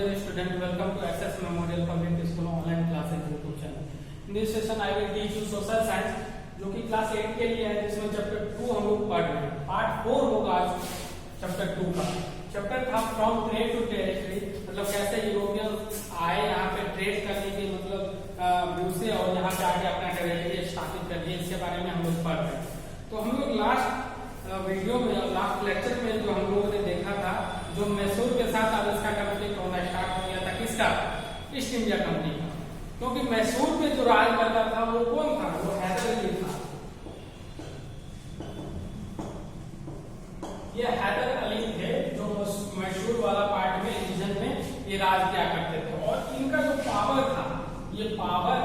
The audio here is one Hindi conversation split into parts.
dear student, welcome to SS Memorial Public School online classes YouTube channel. In this session I will teach you social science जो कि क्लास 8 के लिए है, जिसमें चैप्टर 2 हम लोग पढ़ रहे हैं। पार्ट 4 होगा आज चैप्टर 2 का। चैप्टर था फ्रॉम ट्रेड टू टेरिटरी, मतलब कैसे यूरोपियन आए यहाँ पे ट्रेड करने की मतलब व्यू से और यहाँ पे आके अपना टेरिटरी स्थापित कर दिए, इसके बारे में हम लोग पढ़ रहे हैं। तो हम लोग लास्ट वीडियो में लास्ट लेक्चर में जो हम लोगों ने देखा था, जो मैसूर के साथ अब इसका कॉन्फ्लिक्ट होना स्टार्ट हो गया था, किसका? ईस्ट इंडिया कंपनी का। क्योंकि मैसूर में जो राज करता था वो कौन था? वो हैदर अली था। ये हैदर अली थे जो मैसूर वाला पार्ट में रीजन में ये राज किया करते थे। और इनका जो पावर था, ये पावर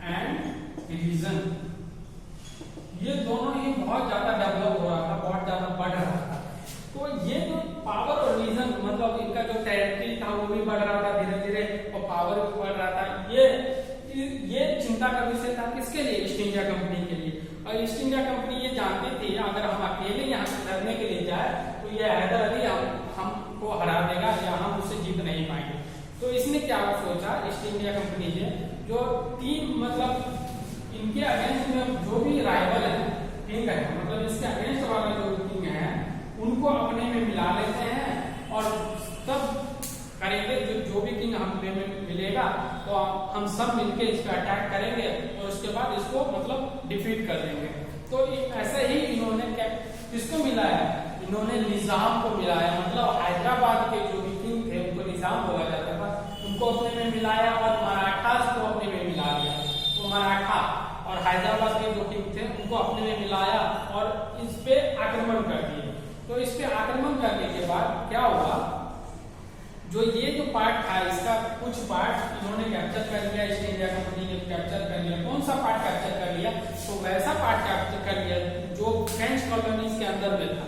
एंड रीजन, ये दोनों ही बहुत ज्यादा डेवलप हो रहा था, बहुत ज्यादा बढ़ रहा था। तो ये जो पावर और रीजन, मतलब इनका जो टेरिटरी था वो भी बढ़ रहा था धीरे धीरे, और पावर भी बढ़ रहा था। ये चिंता का विषय था किसके लिए? ईस्ट इंडिया कंपनी के लिए। और ईस्ट इंडिया कंपनी ये जानती थी अगर हम अकेले यहाँ से लड़ने के लिए जाए तो ये हैदर अली हमको हरा देगा या हम उससे जीत नहीं पाएंगे। तो इसने क्या सोचा, ईस्ट इंडिया कंपनी ने, जो तीन मतलब इनके अगेंस्ट में जो भी राइवल है किंग है, मतलब इसके अगेंस्ट वाला जो किंग है उनको अपने में मिला लेते हैं और तब करेंगे जो भी किंग हमें मिलेगा तो हम सब मिलके इस पर अटैक करेंगे और उसके बाद इसको मतलब डिफीट कर देंगे। तो ऐसे ही इन्होंने किसको मिलाया? इन्होंने निजाम को मिलाया, मतलब हैदराबाद के जो भी किंग थे उनको निजाम बोला जाता था, उनको अपने में मिलाया और मराठास को अपने में मिला दिया। तो मराठा और हैदराबाद के जो किंग थे उनको अपने में मिलाया और इस पे आक्रमण कर दिए। तो इस पे आक्रमण करने के बाद क्या हुआ, जो ये जो पार्ट था इसका कुछ पार्ट इन्होंने कैप्चर कर लिया, ईस्ट इंडिया कंपनी ने कैप्चर कर लिया। कौन सा पार्ट कैप्चर कर लिया? तो वैसा पार्ट कैप्चर कर लिया जो फ्रेंच कॉलोनीज के अंदर में था।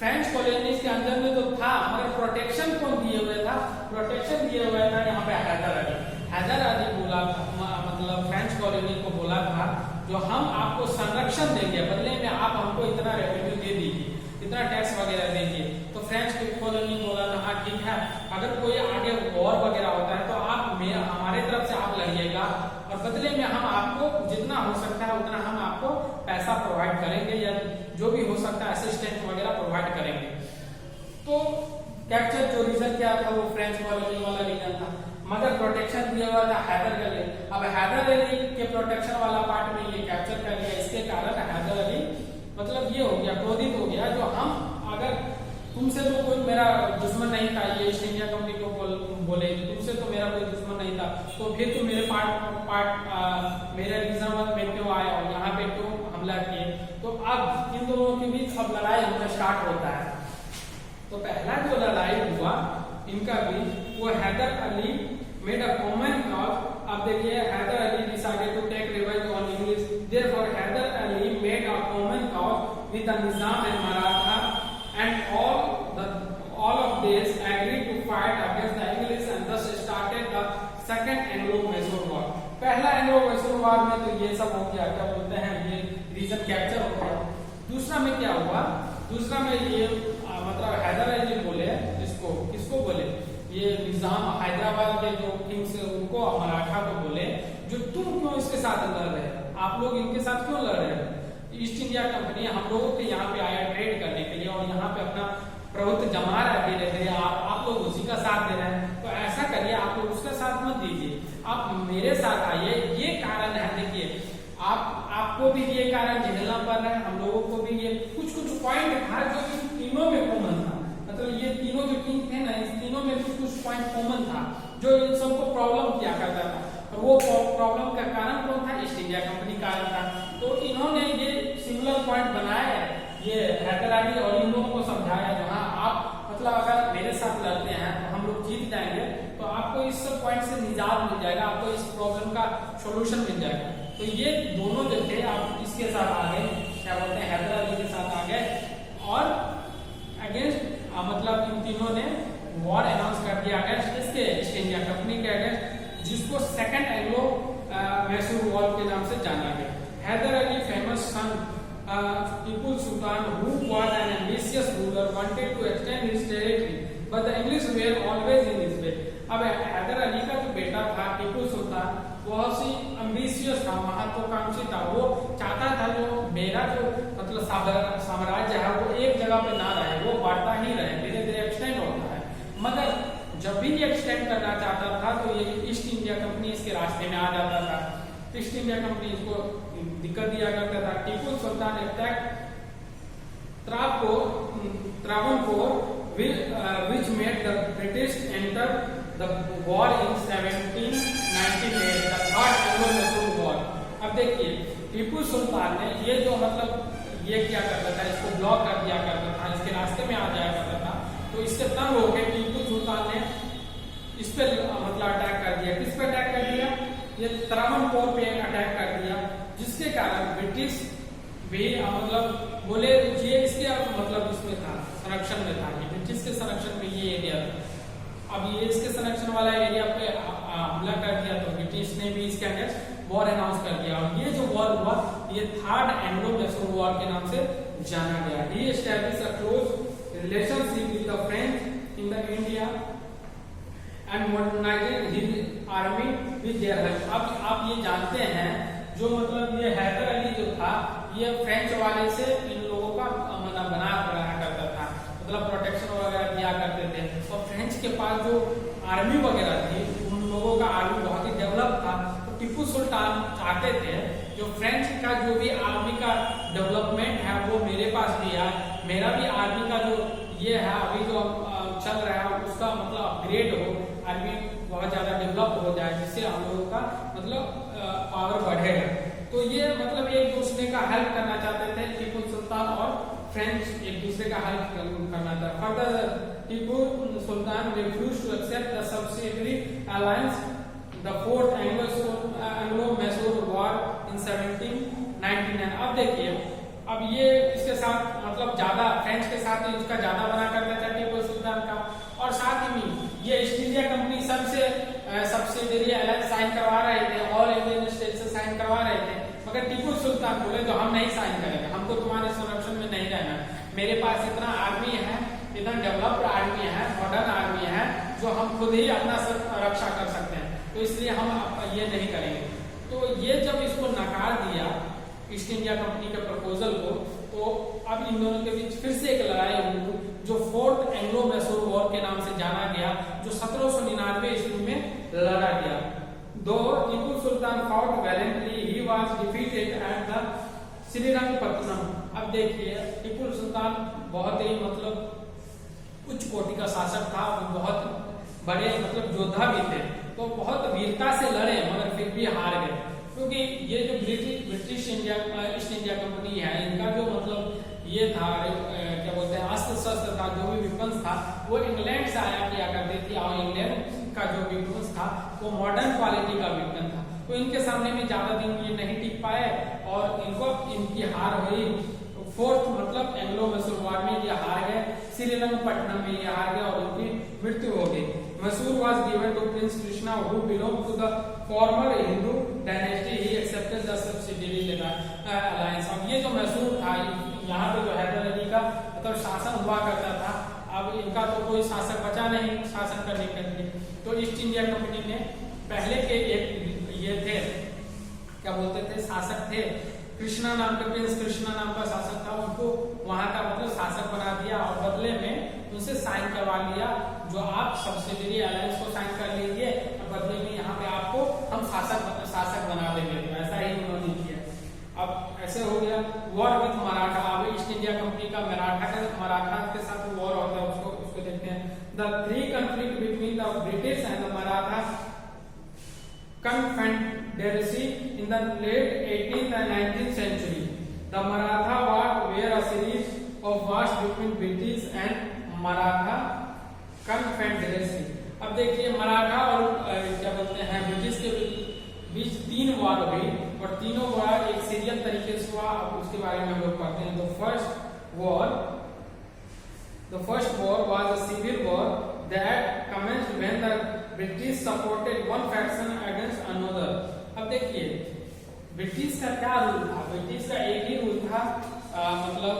फ्रेंच कॉलोनीज के अंदर में तो था, मगर प्रोटेक्शन कौन दिए हुए था? प्रोटेक्शन दिए हुए था यहाँ पे हैदर अली। हैदर अली बोला था, मतलब फ्रेंच कॉलोनी को बोला था जो हम आपको संरक्षण देंगे, बदले में आप हमको इतना रेवेन्यू दे दीजिए, इतना टैक्स वगैरह देंगे। तो फ्रेंच कॉलोनी बोला था हाँ ठीक है, अगर कोई आगे वॉर वगैरह होता है तो आप हमारे तरफ से आप लड़िएगा और बदले में हम आपको जितना हो सकता है उतना हम आपको पैसा प्रोवाइड करेंगे या जो भी हो सकता है असिस्टेंट वगैरह प्रोवाइड करेंगे। तो कैप्चर जो रीजन क्या था वो फ्रेंच कॉलोनी वाला रीजन था, मगर प्रोटेक्शन दिया हुआ था हैदर अली। अब हैदर अली के प्रोटेक्शन वाला पार्ट में ये कैप्चर कर लिया, इसके कारण हैदर अली मतलब ये हो गया, क्रोधित हो गया, जो हम अगर तुमसे तो कोई मेरा दुश्मन नहीं था, ये ईस्ट इंडिया कंपनी को बोले तुमसे तो मेरा कोई दुश्मन नहीं था, तो फिर तो मेरे मेरे रीजन में क्यों आए और यहाँ पे क्यों हमला किए? तो अब इन दोनों के बीच अब लड़ाई होना स्टार्ट होता है। तो पहला जो लड़ाई हुआ इनका बीच, वो Hyder Ali made a common cause. अब देखिए, Hyder Ali decided to take revenge on English, therefore Hyder Ali made a common cause with the Nizam and Maratha and all of this agreed to fight against the English and thus started the second Anglo-Mysore war। पहला Anglo-Mysore war में तो ये सब हो गया, क्या बोलते हैं, ये रीजन कैप्चर हो गया। दूसरा में क्या हुआ? दूसरा में ये मतलब हैदर अली बोले किसको बोले? ये निजाम हैदराबाद के जो किंग्स उनको, मराठा को बोले जो तुम क्यों इसके साथ लड़ रहे हो, आप लोग इनके साथ क्यों लड़ रहे हो? ईस्ट इंडिया कंपनी हम लोगों के यहाँ पे आया ट्रेड करने के लिए और यहाँ पे अपना प्रभुत्व जमा रहा है धीरे धीरे, आप लोग उसी का साथ दे रहे हैं। तो ऐसा करिए, आप लोग उसका साथ मत दीजिए, आप मेरे साथ आइए। ये कारण है, देखिए आपको भी ये कारण झेलना पड़ रहा है, हम लोगों को भी ये कुछ पॉइंट था जो इन तीनों में कॉमन था। मतलब ये तीनों जो किंग थे ना, इस तीनों में कुछ पॉइंट कॉमन था जो इन सबको प्रॉब्लम किया करता था। और वो प्रॉब्लम का कारण कौन था? ईस्ट इंडिया कंपनी कारण था। तो इन्होंने ये सिमिलर पॉइंट बनाया, ये हैदर अली और इन लोगों को समझाया जो हाँ आप मतलब अगर मेरे साथ लड़ते हैं तो हम लोग जीत जाएंगे, तो आपको इस सब पॉइंट से निजात मिल जाएगा, आपको इस प्रॉब्लम का सोल्यूशन मिल जाएगा। तो ये दोनों जो थे आप इसके साथ आ गए, क्या बोलते हैं, हैदर अली के साथ आ गए और अगेंस्ट मतलब इन तीनों ने वॉर अनाउंस कर दिया अगेंस्ट इसके ईस्ट इंडिया कंपनी के अगेंस्ट, जिसको सेकंड एंग्लो मैसूर वॉर के नाम से जाना गया। Hyder Ali famous son Tipu Sultan, who was an ambitious ruler, wanted to extend his territory but the English were always in his way. अब हैदर अली का जो बेटा था टीपू सुल्तान, बहुत सी एम्बिशियस था, महत्वाकांक्षी था। वो चाहता था जो मेरा जो मतलब साम्राज्य है वो एक जगह पे ना रहे, वो बढ़ता ही रहे, धीरे धीरे एक्सटेंड होता है। मगर जब भी ये एक्सटेंड करना चाहता था तो ये ईस्ट इंडिया कंपनी इसके रास्ते में आ जाता था। ईस्ट इंडिया कंपनी इसको दिक्कत दिया करता था। Tipu Sultan attack Travancore, which made the British enter the war in 1798, the Third Anglo-Mysore War। अब देखिए टीपू सुल्तान ने ये जो मतलब ये क्या करता था, इसको ब्लॉक कर दिया करता था, इसके रास्ते में आ जाया करता था। तो इससे तंग होकर टीपू सुल्तान ने इस पे मतलब अटैक कर दिया। किस पे अटैक कर दिया? ये त्रावणकोर पे अटैक कर दिया, जिसके कारण ब्रिटिश भी मतलब बोले ये इसके मतलब इसमें था, संरक्षण में था, ये ब्रिटिश के संरक्षण में ये एरिया था। अब ये इसके संरक्षण वाला एरिया पे हमला कर दिया तो ब्रिटिश ने भी इसके अगेंस्ट वॉर अनाउंस कर दिया। और ये जो वॉर हुआ ये थर्ड एंग्लो-मैसूर वॉर के नाम से जाना गया। ही established a close relationship with the French in the India and modernised his army with their help. अब आप ये जानते हैं जो मतलब ये हैदर अली जो था ये फ्रेंच वाले से इन लोगों का मतलब बना करता था, मतलब प्रोटेक्शन वगैरह दिया करते थे। और फ्रेंच के पास जो आर्मी वगैरह थी उन लोगों का आर्मी बहुत ही डेवलप था। तो टीपू सुल्तान चाहते थे जो फ्रेंच का जो भी आर्मी का डेवलपमेंट है वो मेरे पास भी है, मेरा भी आर्मी का जो ये है अभी जो चल रहा है उसका मतलब अपग्रेड हो, आर्मी बहुत ज्यादा डेवलप हो जाए, जिससे हम लोगों का मतलब पावर बढ़ेगा। तो ये मतलब एक दूसरे का हेल्प करना चाहते थे टीपू सुल्तान और फ्रेंच एक दूसरे का हेल्प करना था। Further Tipu Sultan refuse to accept the subsidiary alliance the fourth एंग्लो-मैसूर war in 1799। अब देखिए अब ये इसके साथ मतलब ज्यादा फ्रेंच के साथ ही उसका ज्यादा बना करता था टीपू सुल्तान का। और साथ ही में ये ईस्ट इंडिया कंपनी सबसे सब्सिडियरी अलायंस साइन करवा रहे थे, ऑल इंडियन स्टेट से साइन करवा रहे थे। मगर टीपू सुल्तान बोले तो हम नहीं साइन करेंगे, हमको तुम्हारे संरक्षण में नहीं रहना। मेरे पास इतना आर्मी है, इतना डेवलप्ड आर्मी है, मॉडर्न आर्मी है जो हम खुद ही अपना रक्षा कर सकते हैं, तो इसलिए हम ये नहीं करेंगे। तो ये जब इसको नकार दिया ईस्ट इंडिया कंपनी के प्रपोजल को, तो अब इन दोनों के बीच फिर से एक लड़ाई हुई जो फोर्थ एंग्लो-मैसूर वॉर के नाम से जाना गया, जो 1799 ईस्वी में लड़ा गया। दो Tipu Sultan fought valiantly, he was defeated at the Srirangapatna. अब देखिए टीपू सुल्तान बहुत ही मतलब उच्च कोटि का शासक था, वो बहुत बड़े मतलब योद्धा भी थे, तो बहुत वीरता से लड़े मगर फिर भी हार गए। क्योंकि ये जो British India east India company है, इनका जो मतलब ये था क्या बोलते हैं अस्त्र शस्त्र था, जो भी विपन्स था वो इंग्लैंड से आया किया करती थी। और इंग्लैंड का जो विपन्स था वो मॉडर्न क्वालिटी का विपन था, तो इनके सामने में ज्यादा दिन ये नहीं टिक पाए और इनको इनकी हार हुई। फोर्थ मतलब एंग्लो-मैसूर वॉर में ये हार गए, श्रीरंगपट्टनम में ये हार गए और उनकी मृत्यु हो गई। Mysore was given to Prince Krishna who belonged to the former Hindu dynasty. He accepted the subsidiary alliance। अब ये जो मैसूर था यहाँ पे जो हैदर अली का मतलब शासन हुआ करता था, अब इनका तो कोई शासक बचा नहीं शासन करने के लिए। तो ईस्ट इंडिया कंपनी ने पहले के एक ये थे क्या बोलते थे शासक थे, कृष्णा नाम के प्रिंस कृष्णा नाम का शासक था, उनको वहां का मतलब शासक बना दिया और बदले में उनसे साइन करवा लिया जो आप सब्सिडियरी अलायंस को साइन कर लीजिए और बदले में यहाँ पे आपको हम शासक बना देंगे। तो ऐसा ही उन्होंने किया। अब ऐसे हो गया वॉर विथ मराठा। अब ईस्ट इंडिया कंपनी का मराठा के साथ वॉर होता है, उसको देखते हैं। The three conflict between the British and the Maratha confederacy in the late 18th and 19th century. The Maratha War were a series of wars between British and Maratha Confederacy। अब देखिए मराठा और क्या बोलते हैं ब्रिटिश के बीच 3 वार हुई और तीनों वार एक सीरियल तरीके से हुआ। अब उसके बारे में हम लोग पढ़ते हैं। The first war was a civil war that commenced when the British supported one faction against another। अब देखिए ब्रिटिश का क्या रूल था? ब्रिटिश का एक ही रूल था मतलब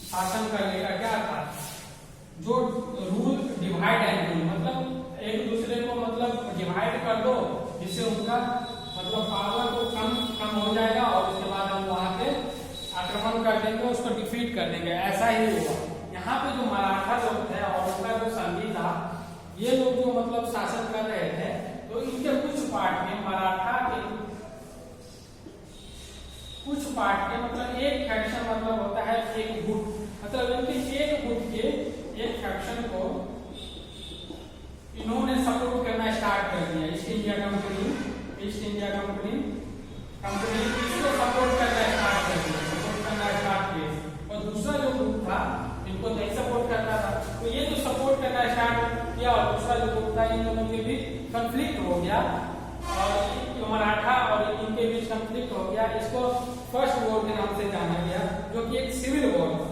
शासन करने का, क्या था? जो रूल डिवाइड एंड रूल, मतलब एक दूसरे को मतलब डिवाइड कर दो, जिससे उनका मतलब पावर को कम हो जाएगा और उसके बाद हम वहां पे आक्रमण कर देंगे, उसको डिफीट कर देंगे। ऐसा ही हुआ यहाँ पे जो मराठा लोग थे और उनका जो संधि था, ये लोग जो मतलब शासन कर रहे थे, तो इनके कुछ पार्ट में मराठा के कुछ पार्ट के मतलब एक फैक्शन मतलब होता है एक गुट, मतलब इनके एक गुट के एक फैक्शन को इन्होंने सपोर्ट करना स्टार्ट कर दिया। ईस्ट इंडिया कंपनी इसको सपोर्ट करना स्टार्ट कर दिया, और दूसरा जो ग्रुप था इनको नहीं सपोर्ट करना था, तो ये जो सपोर्ट करना स्टार्ट किया और दूसरा जो ग्रुप था, इन दोनों के बीच कंफ्लिक्ट हो गया और मराठा और इनके बीच कंफ्लिक्ट हो गया। इसको फर्स्ट वॉर के नाम से जाना गया, जो कि एक सिविल वॉर था।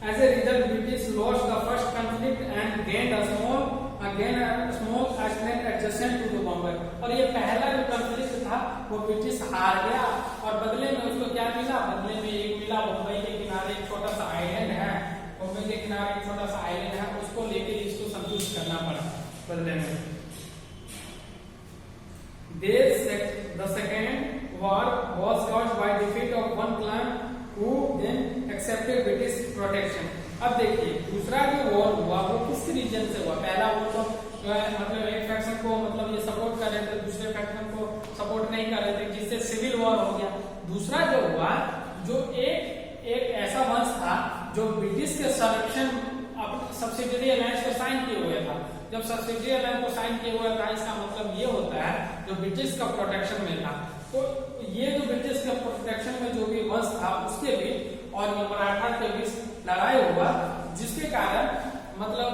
As a result, British lost the first conflict and gained a small island adjacent to the Bombay। और ये पहला जो conflict था वो ब्रिटिश हार गया, और बदले में उसको क्या मिला? बदले में एक मिला मुंबई के किनारे एक छोटा सा आइलैंड है, मुंबई के किनारे एक छोटा सा आइलैंड है, उसको लेके इसको संतुष्ट करना पड़ा बदले में। The second war was caused by defeat of one clan who then accepted British protection। अब देखिए दूसरा जो वॉर हुआ वो किस रीजन से हुआ? पहला वॉर तो मतलब एक फैक्शन को मतलब ये सपोर्ट कर रहे थे, दूसरे फैक्शन को सपोर्ट नहीं कर रहे थे, जिससे सिविल वॉर हो गया। दूसरा जो हुआ, जो एक ऐसा वंश था जो ब्रिटिश के संरक्षण सब्सिडियरी अलायंस को साइन किए हुए था। जब सब्सिडियरी अलायंस को साइन किए हुए था, इसका मतलब ये होता है जो ब्रिटिश का प्रोटेक्शन में था, तो ये जो ब्रिटिश के प्रोटेक्शन में जो भी वंश था उसके बीच और मराठा के बीच लड़ाई हुआ, जिसके कारण मतलब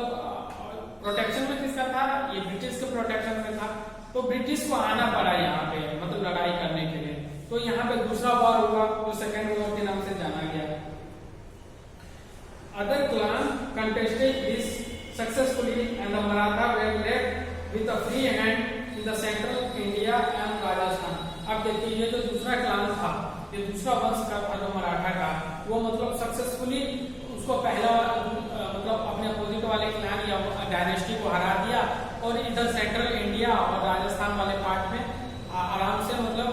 प्रोटेक्शन में किसका था? ये ब्रिटिश के प्रोटेक्शन में था, तो ब्रिटिश को आना पड़ा यहाँ पे मतलब लड़ाई करने के लिए। तो यहाँ पे दूसरा वॉर हुआ जो सेकेंड वॉर के नाम से जाना गया। Other clan contested this successfully and the Maratha were left with a free hand in the central India and Rajasthan। अब देखिए ये जो दूसरा क्लान था, ये दूसरा वंश का था जो मराठा का, वो मतलब सक्सेसफुली उसको पहला मतलब अपने अपोजिट वाले क्लान या डायनेस्टी को हरा दिया, और इधर सेंट्रल इंडिया और राजस्थान वाले पार्ट में आराम से मतलब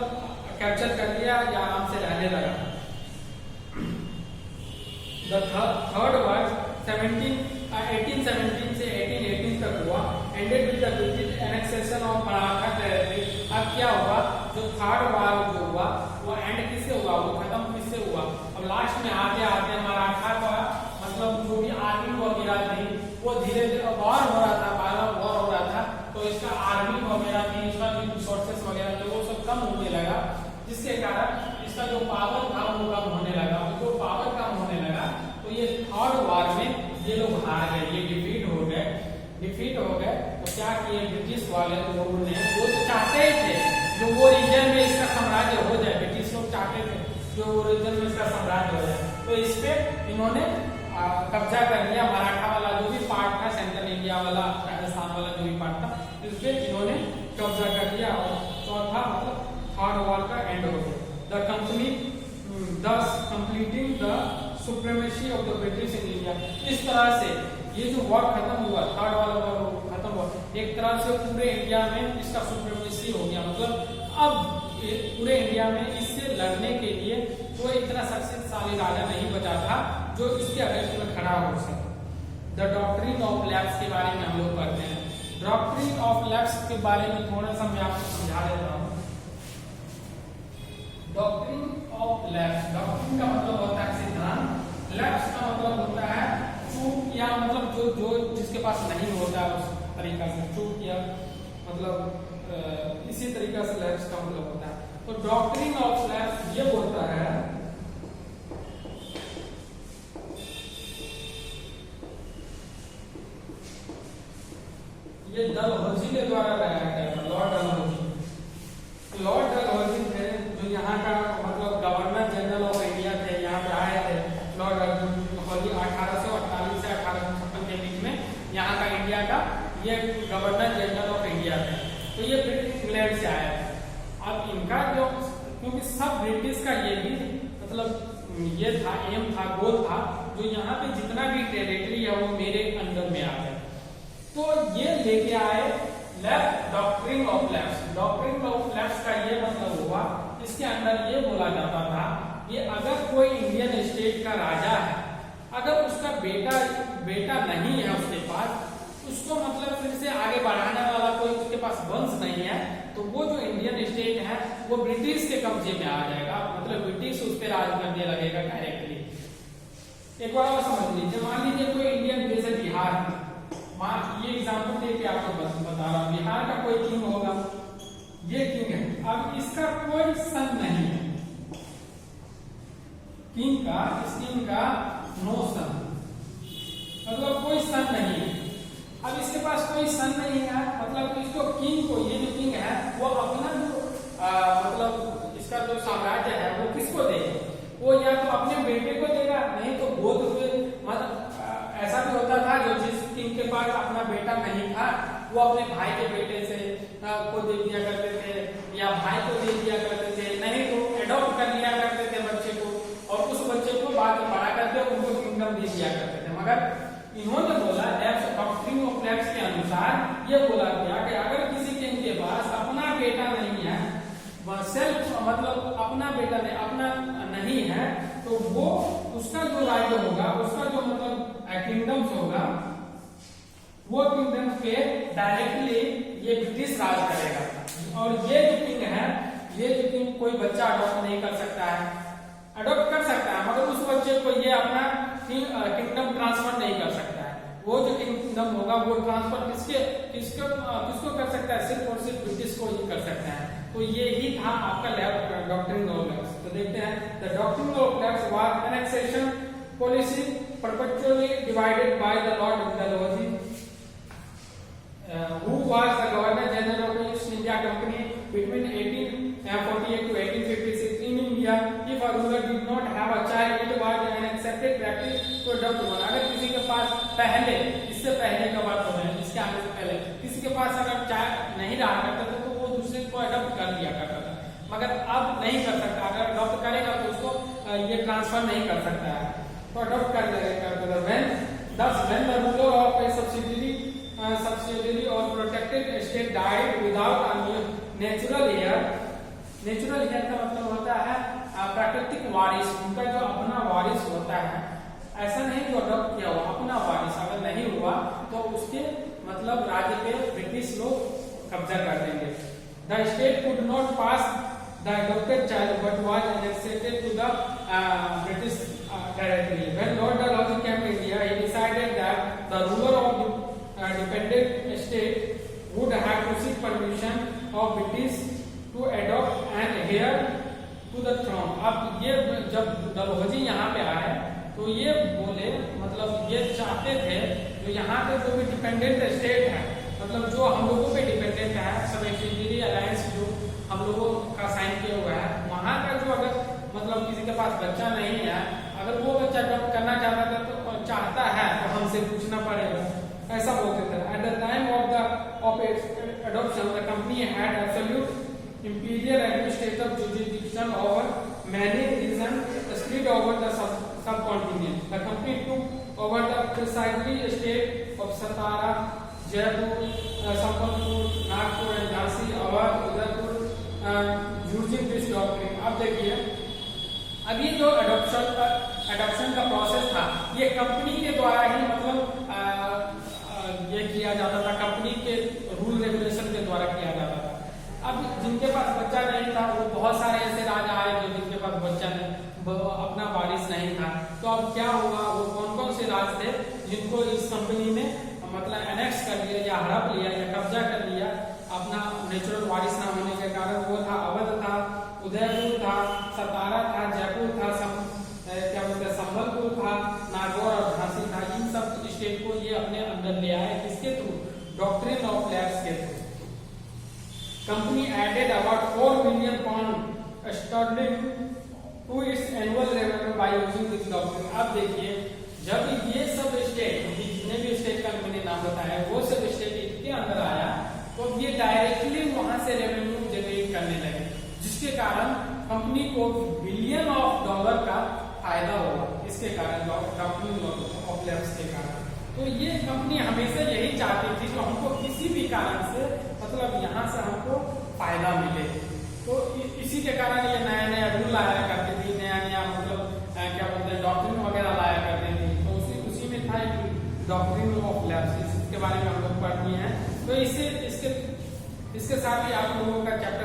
कैप्चर कर लिया या आराम से रहने लगा। The third was 1817 से 1818 तक हुआ, ended with the British annexation of Maratha territory। अब क्या हुआ? जो थर्ड वार जो हुआ वो एंड किससे हुआ? वो खत्म किससे हुआ? अब लास्ट में आते आते मराठा का मतलब जो भी आर्मी वगैरह थी वो धीरे धीरे वॉर हो रहा था, बारह वॉर हो रहा था, तो इसका आर्मी वगैरह थी, इसका जो रिसोर्सेस वगैरह थे वो सब कम होने लगा, जिसके कारण इसका जो पावर था वो कम होने लगा। जो पावर कम होने लगा तो ये थर्ड वार में ये लोग हार गए, ये डिफीट हो गए। तो क्या किए ब्रिटिश वाले लोगों ने? वो तो चाहते थे जो वो रीजन में इसका साम्राज्य हो जाए, ब्रिटिश लोग चाहते थे जो वो रीजन में इसका साम्राज्य हो जाए, तो इस पे इन्होंने कब्जा कर लिया। मराठा वाला जो भी पार्ट था, सेंट्रल इंडिया वाला, राजस्थान वाला जो भी पार्ट था, इस पे इन्होंने कब्जा कर लिया और चौथा मतलब थर्ड वॉर का एंड हो गया। The company thus completing the supremacy of the British in India। इस तरह से ये जो वॉर खत्म हुआ, थर्ड वाला वॉर खत्म हुआ, एक तरह से पूरे इंडिया में इसका सुप्रीमेसी हो गया। मतलब अब पूरे इंडिया में इससे लड़ने के लिए कोई इतना शक्तिशाली राजा नहीं बचा था जो इसके अगेंस्ट में खड़ा हो सके। द डॉक्ट्रिन ऑफ लैप्स के बारे में हम लोग पढ़ते हैं। डॉक्ट्रिन ऑफ लैप्स के बारे में थोड़ा सा मैं आपको समझा देता हूँ। डॉक्ट्रिन ऑफ लैप्स, डॉक्ट्रिन का मतलब होता है सिद्धांत, लैप्स का मतलब होता है चूक या मतलब जो जिसके पास नहीं होता है उस तरीका से चूक या मतलब इसी तरीका से लैप्स का मतलब होता है। तो डॉक्ट्रिन ऑफ लैप्स ये बोलता है ये डलहौजी के द्वारा लाया गया था, लॉर्ड डलहौजी। लॉर्ड डलहौजी थे जो यहाँ का मतलब गवर्नर जनरल ऑफ इंडिया थे, यहाँ पे आए थे लॉर्ड डलहौजी 1848 से 1856 के बीच में यहाँ का इंडिया का ये गवर्नर जनरल ऑफ इंडिया थे। तो ये ब्रिटिश इंग्लैंड से आए थे। अब इनका जो क्योंकि सब ब्रिटिश का ये भी मतलब ये था एम था, गोल था, जो यहाँ पे जितना भी टेरिटरी है वो मेरे अंडर में आ गया। तो ये लेके आए left doctrine of left. Doctrine of left का ये मतलब हुआ, इसके अंदर ये बोला जाता था कि अगर कोई इंडियन स्टेट का राजा है, अगर उसका बेटा नहीं है उसके पास, उसको मतलब फिर से आगे बढ़ाने वाला कोई उसके पास वंश नहीं है, तो वो जो इंडियन स्टेट है वो ब्रिटिश के कब्जे में आ जाएगा, मतलब ब्रिटिश उस पर राज करने लगेगा डायरेक्टली। एक बार और समझ लीजिए, मान लीजिए कोई इंडियन जैसे बिहार है, ये एग्जाम्पल देके आपको बता रहा हूँ, बिहार का कोई किंग होगा, ये किंग है, अब इसका कोई सन नहीं है, किंग का नो सन, मतलब कोई सन नहीं है। अब इसके पास कोई सन नहीं है, मतलब इसको किंग को, ये जो किंग है वो अपना जो मतलब इसका जो साम्राज्य है वो किसको देगा, वो या तो अपने बेटे को देगा, नहीं तो गोद हुए, मतलब ऐसा भी होता था जो जिस किंग के पास अपना बेटा नहीं था वो अपने भाई के बेटे से को दे दिया करते थे, या भाई को दे दिया करते थे, नहीं तो एडॉप्ट कर लिया करते थे बच्चे को, और उस बच्चे को बाद में बड़ा करके उनको किंगडम दे दिया करते थे। मगर इन्होंने बोला डॉक्ट्रिन ऑफ लेफ्ट के अनुसार ये बोला गया कि अगर किसी किंग के पास अपना बेटा नहीं है, सेल्फ मतलब अपना बेटा नहीं, अपना नहीं है, तो वो उसका जो राज्य होगा, उसका जो मतलब किंगडम्स होगा, वो किंगडम्स पे डायरेक्टली ये ब्रिटिश राज करेगा। और ये जो किंग है, ये जो किंग कोई बच्चा अडॉप्ट नहीं कर सकता है, अडॉप्ट कर सकता है मगर उस बच्चे को ये अपना किंगडम ट्रांसफर नहीं कर सकता है। वो जो किंगडम होगा वो ट्रांसफर किसको कर सकता है, सिर्फ और सिर्फ ब्रिटिश को ही कर सकता है। तो ये ही था आपका लेफ्ट डॉक्ट्रिन ऑफ लेफ्ट। तो देखते हैं, the doctrine of left was annexation policy perpetually divided by the Lord Dalhousie, who was the Governor General of the East India Company between 1848 to 1856 in India. If a ruler did not have a child, it was an accepted practice to adopt one. अगर किसी के पास पहले, इससे पहले का बात हो रहा है, इसके आगे से पहले किसी के पास अगर चाइल्ड नहीं रहा करता था तो वो दूसरे को अडॉप्ट कर लिया करता था, मगर अब नहीं कर सकता। अगर अडॉप्ट करेगा तो उसको ये ट्रांसफर नहीं कर सकता है, तो अडॉप्ट कर लेगा। when the ruler of a subsidiary or protected state died without a natural heir का मतलब होता है प्राकृतिक वारिस, उनका जो अपना वारिस होता है, ऐसा नहीं जो अडॉप्ट किया हुआ, अपना वारिस अगर नहीं हुआ तो उसके मतलब राज्य पे ब्रिटिश लोग कब्जा कर देंगे। The state could not pass the adopted child but was annexed to the British territory. When Lord Dalhousie came to India, he decided that the ruler of the dependent state would have to seek permission of British to adopt an heir to the throne. अब ये जब डलहौजी यहाँ पे आए तो ये बोले, मतलब ये चाहते थे जो यहाँ पे जो भी डिपेंडेंट स्टेट है, मतलब जो हम लोगों पे डिपेंडेंट है, सब एक्सटीरियरी अलायंस जो हम लोगों का साइन किया हुआ है, वहां का जो अगर मतलब किसी के पास बच्चा नहीं है, अगर वो बच्चा अडॉप्ट करना चाहता है तो हमसे पूछना पड़ेगा, ऐसा बोलते थे। At the time of adoption, the company had absolute imperial administrative jurisdiction over many regions spread over the subcontinent. The company took over the precisely state of Satara, Jaipur, Sambalpur, Nagpur and Jhansi, Awadh, Udaipur, using this doctrine. अब देखिए, अब ये जो अडॉप्शन का प्रोसेस था, ये कंपनी के द्वारा ही मतलब ये किया जाता था, कंपनी के रूल रेगुलेशन के द्वारा किया जाता था। अब जिनके पास बच्चा नहीं था, वो बहुत सारे ऐसे राजा आए जो जिनके पास बच्चा नहीं, अपना वारिस नहीं था, तो अब क्या हुआ, वो कौन कौन से राज थे जिनको इस कंपनी ने मतलब एनेक्स कर लिया या हड़प लिया या कब्जा कर लिया अपना नेचुरल वारिस ना होने के कारण। वो था अवध था, उदयपुर था, सतारा था, जयपुर था, क्या बोलते हैं संबलपुर था, नागौर और झांसी था। इन सब स्टेट को ये अपने अंदर ले आए, किसके थ्रू, डॉक्ट्रिन ऑफ लैप्स के through. Company added about 4 million pound sterling to its annual revenue by using this doctrine. अब देखिए, जब ये सब स्टेट, जितने भी स्टेट का मैंने नाम बताया, वो सब स्टेट इसके अंदर आया तो ये डायरेक्टली वहां से रेवेन्यू जनरेट करने लगे, जिसके कारण कंपनी को $1 बिलियन का इसके कारण, डॉक्ट्रिन ऑफ लैब्स के कारण। तो ये कंपनी हमेशा यही चाहती थी कि हमको किसी भी कारण से मतलब यहाँ से हमको फायदा मिले। तो इसी के कारण ये नया नया रूल लाया करती थी, नया नया मतलब क्या बोलते हैं डॉक्ट्रिन वगैरह लाया करती थी। तो उसी में था डॉक्ट्रिन ऑफ लैब्स, इसके बारे में हम लोग पढ़नी है। तो इसके साथ ही आप लोगों का चैप्टर